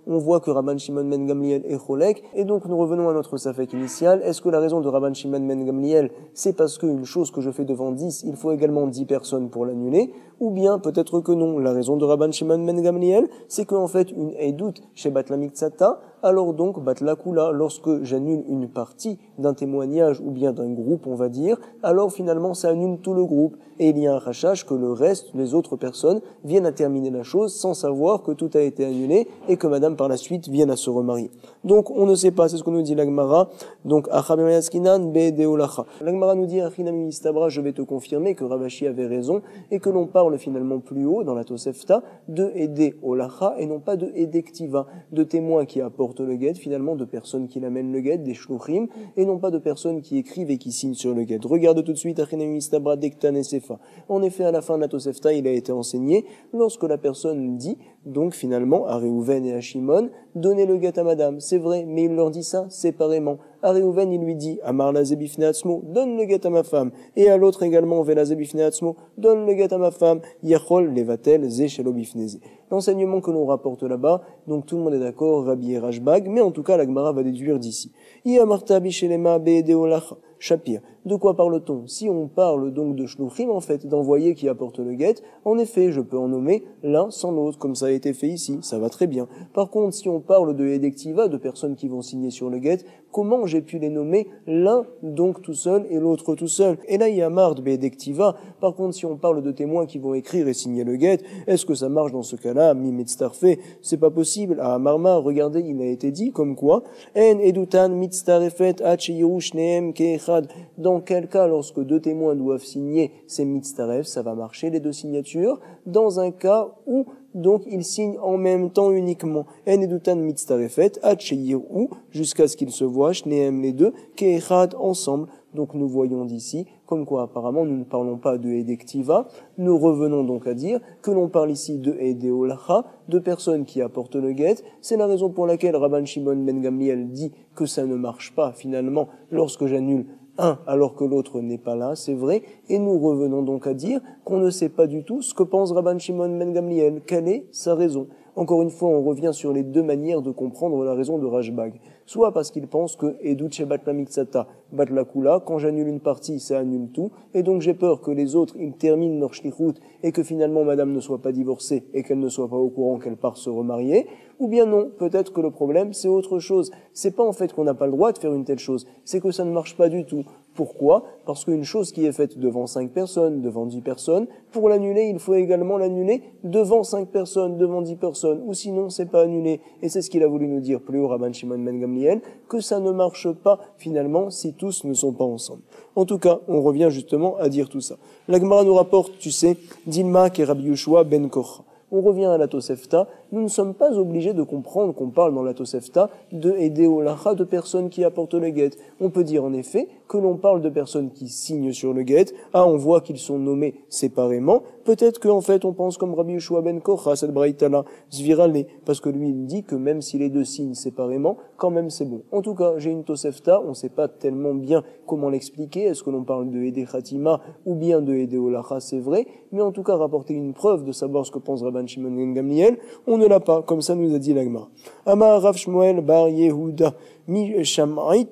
on voit que Rabban Shimon ben Gamliel est cholek. Et donc, nous revenons à notre safek initial. Est-ce que la raison de Rabban Shimon ben Gamliel, c'est parce qu'une chose que je fais devant 10, il faut également 10 personnes pour l'annuler? Ou bien, peut-être que non. La raison de Rabban Shimon ben Gamliel, c'est qu'en fait, une eidout chez Batla Miktsata, alors donc, Batla Kula, lorsque j'annule une partie d'un témoignage ou bien d'un groupe, on va dire, alors finalement, ça annule tout le groupe. Et il y a un rachage que le reste, les autres personnes, viennent à terminer la chose sans savoir que tout a été annulé et que madame par la suite vienne à se remarier. Donc, on ne sait pas, c'est ce que nous dit l'Agmara. Donc, Achabeyaskinan Bedeolacha. L'Agmara nous dit, Achinami Mistabra, je vais te confirmer que Ravashi avait raison et que l'on parle finalement plus haut dans la Tosefta de Ede Olacha et non pas de Edektiva, de témoins qui apportent le guet, finalement de personnes qui l'amènent le guet, des shluchim, et non pas de personnes qui écrivent et qui signent sur le guet. Regarde tout de suite, Achinami Mistabra Dektan et Sefa. En effet, à la fin de la Tosefta, il a été enseigné, lorsque la personne dit, donc finalement, à Réhouven et à Shimon, donnez le guet à madame. C'est vrai, mais il leur dit ça séparément. À Réhouven, il lui dit, Amar la zebifne atzmo, donne le guet à ma femme. Et à l'autre également, Ve la zebifne atzmo, donne le guet à ma femme. Yachol levatel ze shelo bifneze. L'enseignement que l'on rapporte là-bas, donc tout le monde est d'accord, Rabbi et Rashbag, mais en tout cas, la Gemara va déduire d'ici. Iamarta bishelema beedeolacha. Shapir. De quoi parle-t-on? Si on parle donc de shluchim, en fait, d'envoyés qui apportent le guet, en effet, je peux en nommer l'un sans l'autre, comme ça a été fait ici, ça va très bien. Par contre, si on parle de edektiva, de personnes qui vont signer sur le guet, comment j'ai pu les nommer l'un donc tout seul et l'autre tout seul? Et là, il y a marre de edektiva. Par contre, si on parle de témoins qui vont écrire et signer le guet, est-ce que ça marche dans ce cas-là? Mi mitztarfe, c'est pas possible. À Marma, regardez, il a été dit comme quoi, en edutan mitztarefet acheyiru shneem keechad. Dans quel cas, lorsque deux témoins doivent signer ces mitztaref, ça va marcher les deux signatures? Dans un cas où donc ils signent en même temps uniquement. En edutan mitztarefet acheyiru, jusqu'à ce qu'ils se voient shneem les deux keechad ensemble. Donc nous voyons d'ici, comme quoi apparemment nous ne parlons pas de edektiva, nous revenons donc à dire que l'on parle ici de edeolacha, de personnes qui apportent le guet. C'est la raison pour laquelle Rabban Shimon ben Gamliel dit que ça ne marche pas finalement lorsque j'annule un alors que l'autre n'est pas là, c'est vrai, et nous revenons donc à dire qu'on ne sait pas du tout ce que pense Rabban Shimon ben Gamliel, quelle est sa raison. Encore une fois, on revient sur les deux manières de comprendre la raison de Rashbag. Soit parce qu'il pense que Eduche Batla Mixata Batla Kula, quand j'annule une partie, ça annule tout, et donc j'ai peur que les autres, ils terminent leur shlichut et que finalement madame ne soit pas divorcée et qu'elle ne soit pas au courant qu'elle part se remarier. Ou bien non, peut-être que le problème, c'est autre chose. C'est pas en fait qu'on n'a pas le droit de faire une telle chose, c'est que ça ne marche pas du tout. Pourquoi? Parce qu'une chose qui est faite devant 5 personnes, devant 10 personnes, pour l'annuler, il faut également l'annuler devant 5 personnes, devant 10 personnes, ou sinon c'est pas annulé. Et c'est ce qu'il a voulu nous dire plus haut Rabban Shimon ben Gamliel, que ça ne marche pas finalement si tous ne sont pas ensemble. En tout cas, on revient justement à dire tout ça. La Gemara nous rapporte, tu sais, Dilma et Rabbi Yoshua ben Kocha. On revient à la Tosefta, nous ne sommes pas obligés de comprendre qu'on parle dans la Tosefta de Edeolacha, de personnes qui apportent le guet. On peut dire en effet que l'on parle de personnes qui signent sur le guet. Ah, on voit qu'ils sont nommés séparément. Peut-être qu'en fait on pense comme Rabbi Yoshua ben Kocha, cette braïta-là, Zvirale, parce que lui il dit que même si les deux signent séparément, quand même c'est bon. En tout cas, j'ai une Tosefta, on ne sait pas tellement bien comment l'expliquer, est-ce que l'on parle de Ede Khatima ou bien de Edeolacha, c'est vrai, mais en tout cas rapporter une preuve de savoir ce que pense Rabban Shimon ben Gamliel, on ne l'a pas, comme ça nous a dit l'Agma. Amar Rav Shmuel bar Yehuda mi Shamait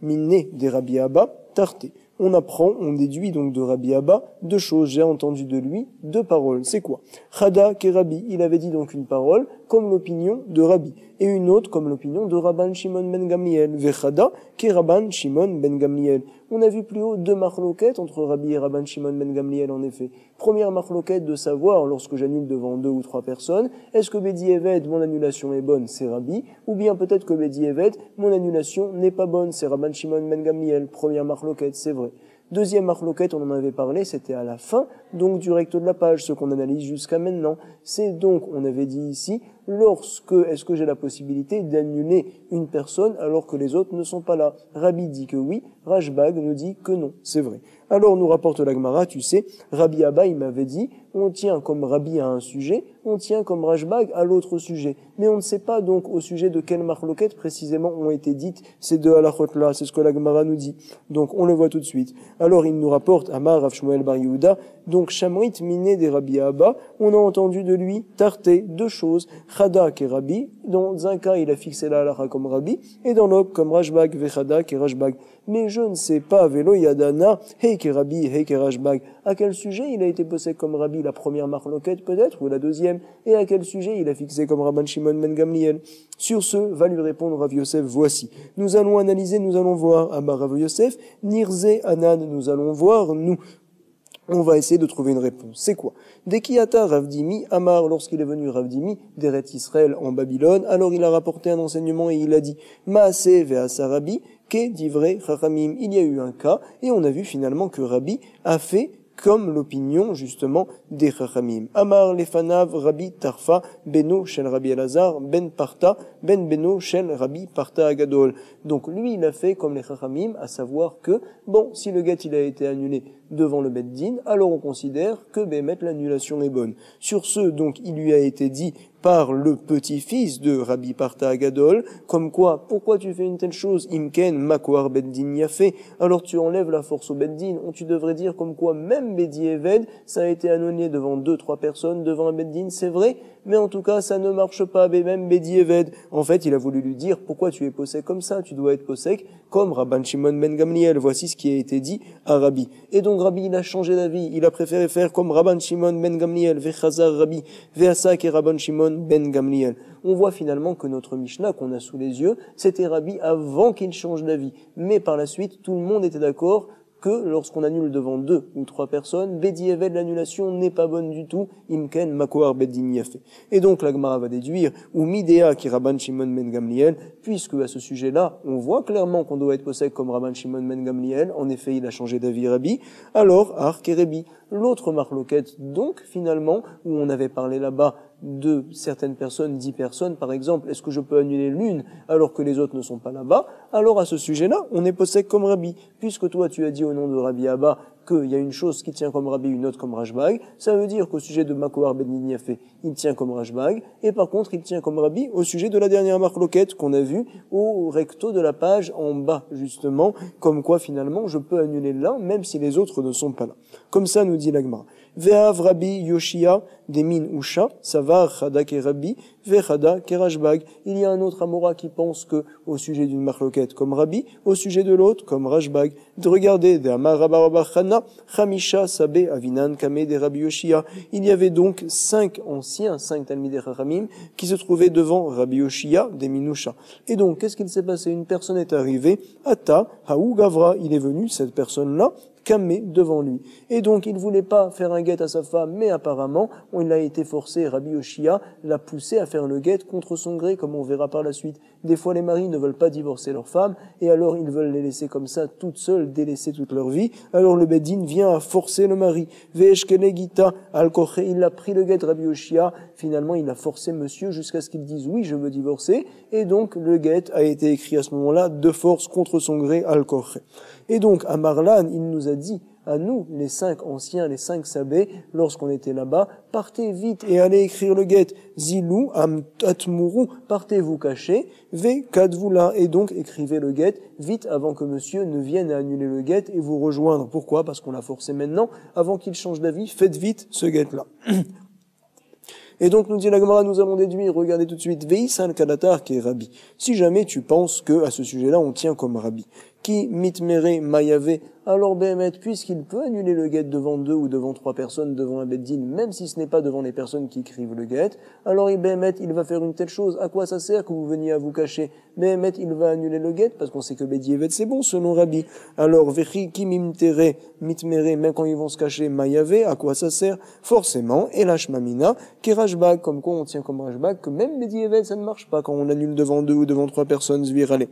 minne de Rabbi Abba tarté. On apprend, on déduit donc de Rabbi Abba deux choses. J'ai entendu de lui deux paroles. C'est quoi? Chada ke Rabbi, il avait dit donc une parole comme l'opinion de Rabbi et une autre comme l'opinion de Rabban Shimon ben Gamliel. Vechada ke Rabban Shimon ben Gamliel. On a vu plus haut deux marloquettes entre Rabbi et Rabban Shimon ben Gamliel en effet. Première marloquette de savoir lorsque j'annule devant 2 ou 3 personnes, est-ce que Bedi Eved, mon annulation est bonne, c'est Rabbi, ou bien peut-être que Bedi Eved, mon annulation n'est pas bonne, c'est Rabban Shimon ben Gamliel. Première marloquette, c'est vrai. Deuxième marloquette, on en avait parlé, c'était à la fin, donc du recto de la page, ce qu'on analyse jusqu'à maintenant. C'est donc, on avait dit ici, est-ce que j'ai la possibilité d'annuler une personne alors que les autres ne sont pas là? Rabbi dit que oui, Rashbag nous dit que non, c'est vrai. Alors nous rapporte la Gemara, tu sais, Rabbi Abba, il m'avait dit, on tient comme Rabbi à un sujet, on tient comme Rashbag à l'autre sujet. Mais on ne sait pas donc au sujet de quelle marloquette précisément ont été dites ces deux halachot-là, c'est ce que la Gemara nous dit. Donc on le voit tout de suite. Alors il nous rapporte, Amar Rav Shmuel bar Yehuda, donc Shamrit miné des Rabbi Abba, on a entendu de lui, tarté, deux choses, Chada qui est Rabbi, dans un cas il a fixé la halacha comme Rabbi, et dans l'autre comme Rashbag, Vechada qui est Rashbag. Mais je ne sais pas, Velo Yadana, Hey qui est Rabbi, Hey qui est Rashbag, à quel sujet il a été posé comme Rabbi, la première marloquette peut-être, ou la deuxième, et à quel sujet il a fixé comme Rabban Shimon ben Gamliel. Sur ce, va lui répondre Rav Yosef, voici. Nous allons analyser, nous allons voir, Amar Rav Yosef, Nirze Anan, nous allons voir, nous. On va essayer de trouver une réponse. C'est quoi? Dekiata Ravdimi Amar, lorsqu'il est venu Ravdimi d'Eret Israël en Babylone, alors il a rapporté un enseignement et il a dit Maase ve'asa Rabbi ke divrei chachamim. Il y a eu un cas et on a vu finalement que Rabbi a fait comme l'opinion justement des Chachamim. Amar lefanav Rabbi Tarfa beno shel Rabbi Elazar ben Parta ben beno shel Rabbi Parta Agadol. Donc lui il a fait comme les Chachamim, à savoir que bon, si le guet il a été annulé devant le Bet Din, alors on considère que Bémet l'annulation est bonne. Sur ce, donc il lui a été dit par le petit-fils de Rabbi Parta Agadol, comme quoi, pourquoi tu fais une telle chose? Imken makoar beddin yafé. Alors tu enlèves la force au beddin. Tu devrais dire comme quoi même Bedi Eved, ça a été annulé devant 2-3 personnes, devant un beddin, c'est vrai, mais en tout cas, ça ne marche pas, mais même Bedieved. En fait, il a voulu lui dire, pourquoi tu es possèque comme ça? Tu dois être possèque comme Rabban Shimon ben Gamliel. Voici ce qui a été dit à Rabbi. Et donc, Rabbi, il a changé d'avis. Il a préféré faire comme Rabban Shimon ben Gamliel, Vechazar Rabbi, Veasak et Rabban Shimon ben Gamliel. On voit finalement que notre Mishnah qu'on a sous les yeux, c'était Rabbi avant qu'il change d'avis. Mais par la suite, tout le monde était d'accord que lorsqu'on annule devant 2 ou 3 personnes, Bedieved, l'annulation n'est pas bonne du tout, Imken Makoar Beddin Yafé. Et donc la Gemara va déduire, ou Midea qui Rabban Shimon ben Gamliel, puisque à ce sujet-là, on voit clairement qu'on doit être possède comme Rabban Shimon ben Gamliel, en effet il a changé d'avis Rabbi, alors Ar Kerebi. L'autre marloquette, donc finalement, où on avait parlé là-bas de certaines personnes, 10 personnes par exemple, est-ce que je peux annuler l'une alors que les autres ne sont pas là-bas? Alors à ce sujet-là, on est possède comme Rabbi, puisque toi tu as dit au nom de Rabbi Abba qu'il y a une chose qui tient comme Rabbi, une autre comme Rashbag, ça veut dire qu'au sujet de Makoar ben Yafé, il tient comme Rashbag, et par contre il tient comme Rabbi au sujet de la dernière marloquette qu'on a vue au recto de la page en bas, justement, comme quoi finalement je peux annuler l'un même si les autres ne sont pas là. Comme ça nous dit la Gemara. Ve'av Rabbi Yoshia Demin Usha, Savar Chada Kerabi, Vechada Kerashbag. Il y a un autre Amora qui pense que, au sujet d'une marloquette comme Rabbi, au sujet de l'autre comme Rashbag. Regardez, de Amar Rabbarabachana, Chamisha Sabe Avinan Kame de Rabbi Yoshia. Il y avait donc 5 anciens, 5 Talmidei Chachamim, qui se trouvaient devant Rabbi Yoshia Demin Usha. Et donc, qu'est-ce qu'il s'est passé? Une personne est arrivée, Ata, Haou Gavra, il est venu, cette personne-là, Kamé devant lui. Et donc, il voulait pas faire un guet à sa femme, mais apparemment, il a été forcé, Rabbi Yoshia l'a poussé à faire le guet contre son gré, comme on verra par la suite. Des fois, les maris ne veulent pas divorcer leur femme, et alors ils veulent les laisser comme ça, toutes seules, délaissées toute leur vie. Alors le Beddin vient à forcer le mari. Ve'eshkele gita al-koche, il a pris le guet, Rabbi Yoshia. Finalement, il a forcé monsieur jusqu'à ce qu'il dise oui, je veux divorcer. Et donc, le guet a été écrit à ce moment-là, de force contre son gré, al-koche. Et donc, à Marlan, il nous a dit, à nous, les 5 anciens, les 5 sabés, lorsqu'on était là-bas, partez vite et allez écrire le guet. Zilou atmuru, partez vous cacher, ve kadvula, et donc écrivez le guet vite avant que monsieur ne vienne à annuler le guet et vous rejoindre. Pourquoi? Parce qu'on l'a forcé maintenant, avant qu'il change d'avis, faites vite ce guet-là. Et donc, nous dit la Gemara, nous allons déduire, regardez tout de suite, Veïsan Kadatar qui est Rabbi. Si jamais tu penses que, à ce sujet-là, on tient comme Rabbi. Qui mitmere mayave, alors Béhémet, puisqu'il peut annuler le guet devant 2 ou devant 3 personnes, devant un beddin, même si ce n'est pas devant les personnes qui écrivent le guet, alors Béhémet, il va faire une telle chose. À quoi ça sert que vous veniez à vous cacher? Béhémet, il va annuler le guet, parce qu'on sait que Bedievet, c'est bon, selon Rabbi. Alors, Vechi qui mimtere, mitmere, même quand ils vont se cacher, mayave, à quoi ça sert? Forcément, et lashmamina, qui Rashbag, comme quoi on tient comme Rashbag, que même Bedievet, ça ne marche pas quand on annule devant 2 ou devant 3 personnes, zvirale.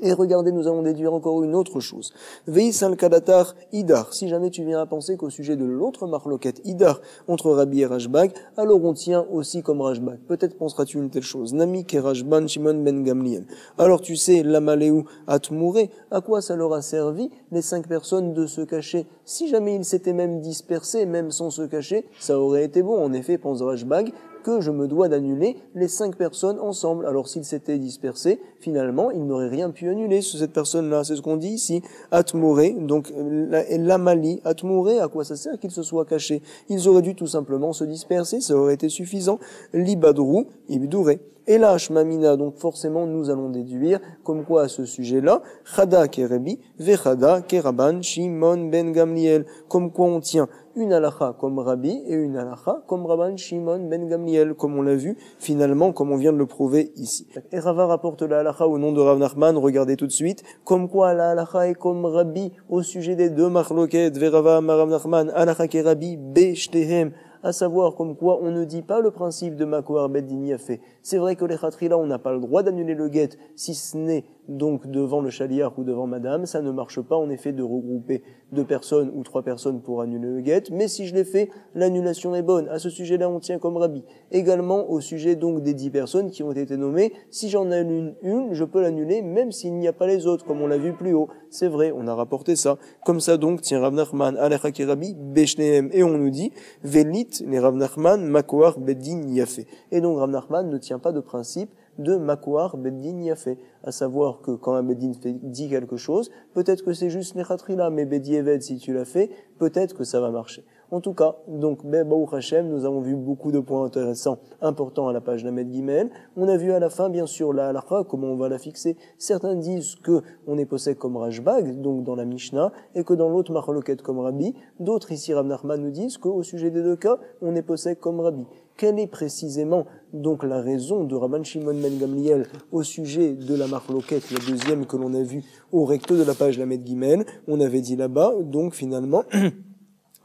Et regardez, nous allons déduire encore une autre chose. Veis al-Kadatar Idar. Si jamais tu viens à penser qu'au sujet de l'autre marloquette Idar entre Rabbi et Rashbag, alors on tient aussi comme Rashbag. Peut-être penseras-tu une telle chose. Nami ke Rashban Shimon ben Gamliel. Alors tu sais, l'Amaleu Atmouré, à quoi ça leur a servi, les 5 personnes, de se cacher? Si jamais ils s'étaient même dispersés, même sans se cacher, ça aurait été bon. En effet, pense Rashbag, que je me dois d'annuler les 5 personnes ensemble. Alors s'ils s'étaient dispersés, finalement, ils n'auraient rien pu annuler sur cette personne-là. C'est ce qu'on dit ici. Atmouré, donc l'amali, atmouré, à quoi ça sert qu'ils se soient cachés? Ils auraient dû tout simplement se disperser, ça aurait été suffisant. Libadrou, ibdouré. Et là, Shmamina, donc forcément, nous allons déduire, comme quoi à ce sujet-là, Chada kerebi, vechada keraban Shimon ben Gamliel, comme quoi on tient une halakha comme Rabbi et une halakha comme Rabban Shimon ben Gamliel, comme on l'a vu finalement, comme on vient de le prouver ici. Et Rava rapporte la halakha au nom de Rav Nachman, regardez tout de suite, comme quoi la halakha est comme Rabbi au sujet des 2 marloquettes, Verava Rav Nachman, halakha ke Rabbi, Beshtehem, à savoir comme quoi on ne dit pas le principe de Makoar Beddin Yafé. C'est vrai que les khatrila, on n'a pas le droit d'annuler le guet, si ce n'est donc devant le chaliar ou devant madame, ça ne marche pas en effet de regrouper 2 personnes ou 3 personnes pour annuler le guet, mais si je l'ai fait, l'annulation est bonne. À ce sujet-là, on tient comme Rabbi. Également, au sujet donc des 10 personnes qui ont été nommées, si j'en annule une, je peux l'annuler même s'il n'y a pas les autres, comme on l'a vu plus haut. C'est vrai, on a rapporté ça. Comme ça donc, tiens Rav Nachman, Alecha ki Rabbi, Beshnehem, et on nous dit, Velit, les Rav Nachman, Makoar Beddin Yafé. Et donc Rav Nachman ne tient pas de principe de Makoar Beddin Yafé, à savoir que quand un Beddin dit quelque chose, peut-être que c'est juste les khatrila, mais Bedieved, si tu l'as fait, peut-être que ça va marcher. En tout cas, donc, Baruch Hashem, nous avons vu beaucoup de points intéressants, importants à la page Lamed Gimel. On a vu à la fin, bien sûr, la halakha, comment on va la fixer. Certains disent que on est possède comme Rashbag, donc dans la Mishnah, et que dans l'autre Machloket comme Rabbi. D'autres, ici, Rav Nachman nous disent qu'au sujet des deux cas, on est possède comme Rabbi. Quelle est précisément donc la raison de Rabban Shimon ben Gamliel au sujet de la Machloket, la deuxième que l'on a vue au recto de la page Lamed Gimel? On avait dit là-bas, donc finalement,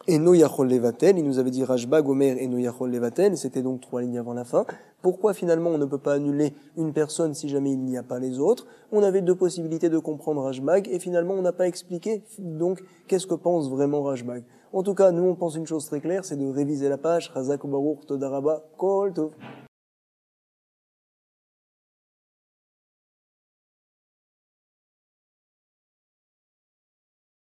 Eno Yachol Levatel, il nous avait dit Rashbag, Omer, Eno Yachol Levatel, c'était donc 3 lignes avant la fin. Pourquoi finalement on ne peut pas annuler une personne si jamais il n'y a pas les autres? On avait 2 possibilités de comprendre Rashbag et finalement on n'a pas expliqué donc qu'est-ce que pense vraiment Rashbag. En tout cas, nous on pense une chose très claire, c'est de réviser la page. Chazak Baruch Todaraba Kol Tov.